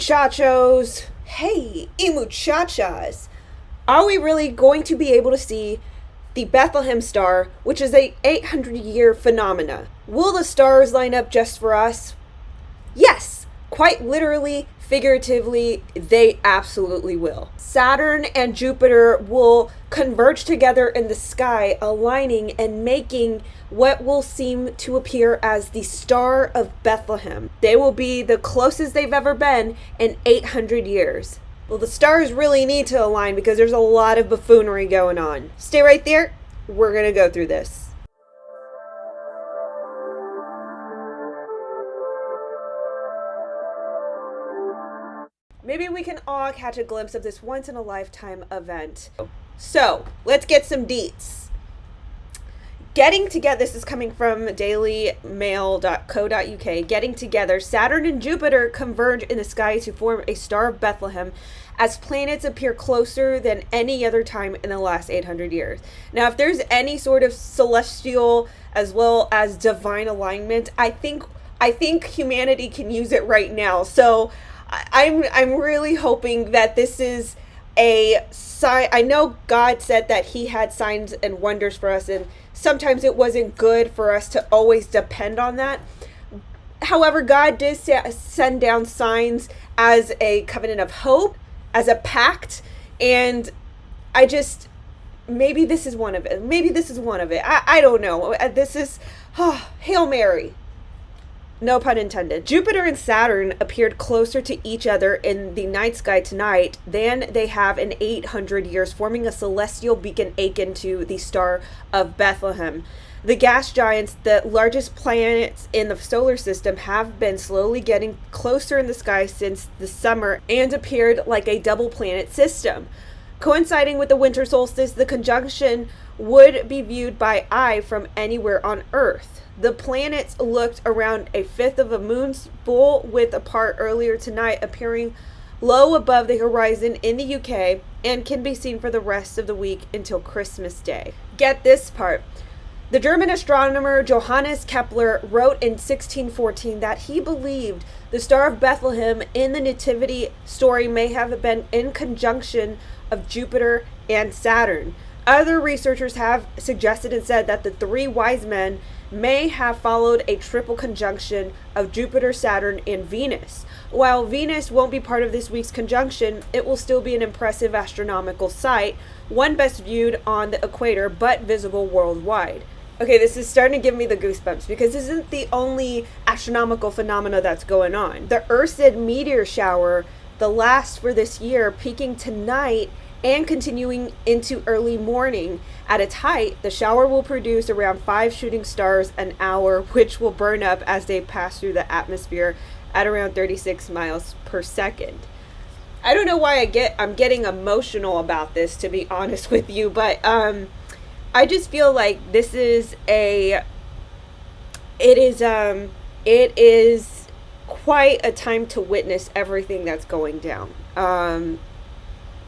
Muchachos, hey, muchachas, are we really going to be able to see the Bethlehem star, which is a 800-year phenomena? Will the stars line up just for us? Yes, quite literally, figuratively, they absolutely will. Saturn and Jupiter will converge together in the sky, aligning and making what will seem to appear as the Star of Bethlehem. They will be the closest they've ever been in 800 years. Well, the stars really need to align because there's a lot of buffoonery going on. Stay right there. We're going to go through this. Maybe we can all catch a glimpse of this once-in-a-lifetime event. So, let's get some deets. Getting together, this is coming from 𝗕𝗰𝗸 Getting together, Saturn and Jupiter converge in the sky to form a Star of Bethlehem as planets appear closer than any other time in the last 800 years. Now, if there's any sort of celestial as well as divine alignment, I think humanity can use it right now. So I'm really hoping that this is a sign. I know God said that he had signs and wonders for us, and sometimes it wasn't good for us to always depend on that. However, God did send down signs as a covenant of hope, as a pact, and maybe this is one of it. I don't know. This is, Hail Mary. No pun intended. Jupiter and Saturn appeared closer to each other in the night sky tonight than they have in 800 years, forming a celestial beacon akin to the Star of Bethlehem. The gas giants, the largest planets in the solar system, have been slowly getting closer in the sky since the summer and appeared like a double planet system. Coinciding with the winter solstice, the conjunction would be viewed by eye from anywhere on Earth. The planets looked around a fifth of a moon's full width apart earlier tonight, appearing low above the horizon in the UK, and can be seen for the rest of the week until Christmas Day. Get this part. The German astronomer Johannes Kepler wrote in 1614 that he believed the Star of Bethlehem in the Nativity story may have been in conjunction of Jupiter and Saturn. Other researchers have suggested and said that the three wise men may have followed a triple conjunction of Jupiter, Saturn, and Venus. While Venus won't be part of this week's conjunction, it will still be an impressive astronomical sight, one best viewed on the equator but visible worldwide. Okay, this is starting to give me the goosebumps because this isn't the only astronomical phenomena that's going on. The 𝐼𝐴 meteor shower, the last for this year, peaking tonight and continuing into early morning. At its height, the shower will produce around 5 shooting stars an hour, which will burn up as they pass through the atmosphere at around 36 miles per second. I don't know why I'm getting emotional about this, to be honest with you, but I just feel like this is it is quite a time to witness everything that's going down.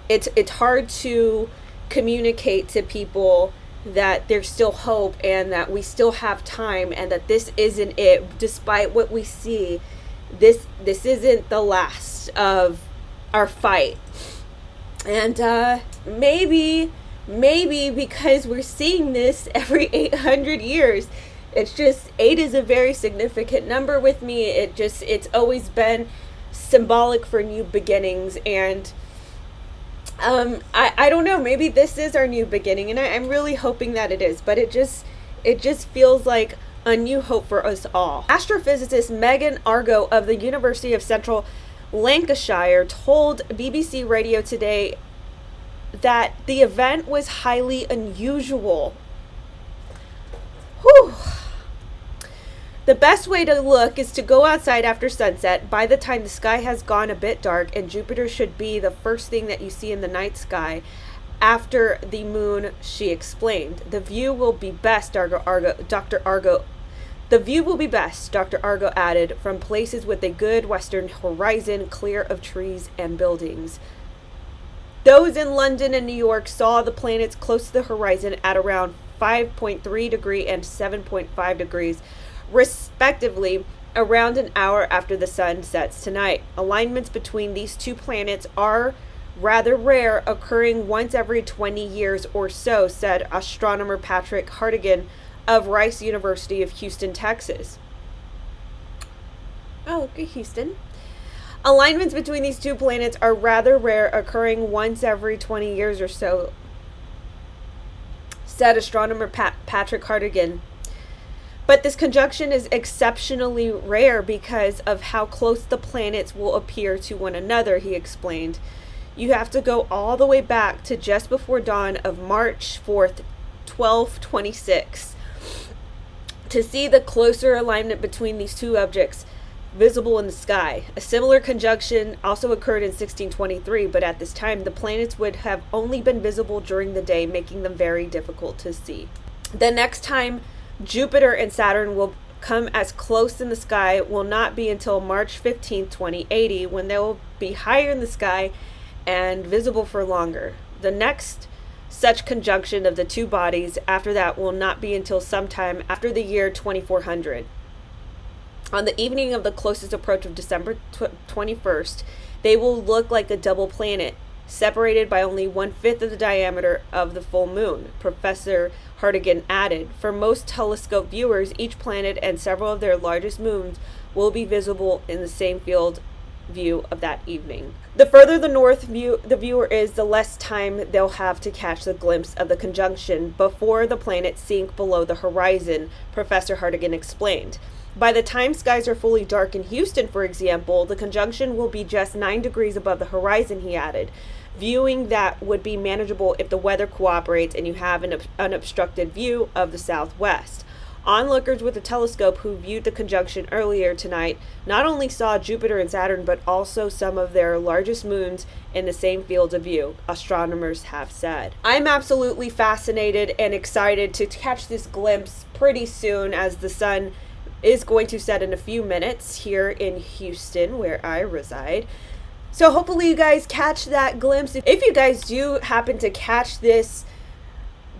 It's hard to communicate to people that there's still hope and that we still have time and that this isn't it. Despite what we see, this isn't the last of our fight. And maybe because we're seeing this every 800 years, it's just 8 is a very significant number with me. It's always been symbolic for new beginnings, and I don't know, maybe this is our new beginning, and I'm really hoping that it is, but it just feels like a new hope for us all. Astrophysicist Megan Argo of the University of Central Lancashire told BBC Radio Today that the event was highly unusual. Whew. The best way to look is to go outside after sunset. By the time the sky has gone a bit dark, and Jupiter should be the first thing that you see in the night sky after the moon, she explained. The view will be best, Dr. Argo added, from places with a good western horizon, clear of trees and buildings. Those in London and New York saw the planets close to the horizon at around 5.3 degrees and 7.5 degrees, respectively, around an hour after the sun sets tonight. Alignments between these two planets are rather rare, occurring once every 20 years or so, said astronomer Patrick Hartigan of Rice University of Houston, Texas. Oh, okay, Houston. Alignments between these two planets are rather rare, occurring once every 20 years or so, said astronomer Patrick Hartigan. But this conjunction is exceptionally rare because of how close the planets will appear to one another, he explained. You have to go all the way back to just before dawn of March 4th, 1226, to see the closer alignment between these two objects visible in the sky. A similar conjunction also occurred in 1623, but at this time the planets would have only been visible during the day, making them very difficult to see. The next time Jupiter and Saturn will come as close in the sky will not be until March 15th, 2080, when they will be higher in the sky and visible for longer. The next such conjunction of the two bodies after that will not be until sometime after the year 2400. On the evening of the closest approach of December 21st, they will look like a double planet, separated by only 1/5 of the diameter of the full moon, Professor Hartigan added. For most telescope viewers, each planet and several of their largest moons will be visible in the same field view of that evening. The further the north the viewer is, the less time they'll have to catch the glimpse of the conjunction before the planets sink below the horizon, Professor Hartigan explained. By the time skies are fully dark in Houston, for example, the conjunction will be just 9 degrees above the horizon, he added. Viewing that would be manageable if the weather cooperates and you have an unobstructed view of the southwest. Onlookers with a telescope who viewed the conjunction earlier tonight not only saw Jupiter and Saturn, but also some of their largest moons in the same field of view, astronomers have said. I'm absolutely fascinated and excited to catch this glimpse pretty soon, as the sun is going to set in a few minutes here in Houston, where I reside. So hopefully you guys catch that glimpse. If you guys do happen to catch this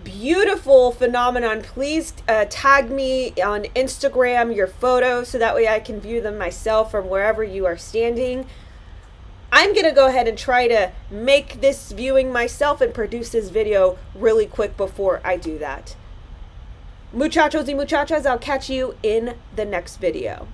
beautiful phenomenon, please tag me on Instagram your photos so that way I can view them myself from wherever you are standing. I'm gonna go ahead and try to make this viewing myself and produce this video really quick before I do that. Muchachos y muchachas, I'll catch you in the next video.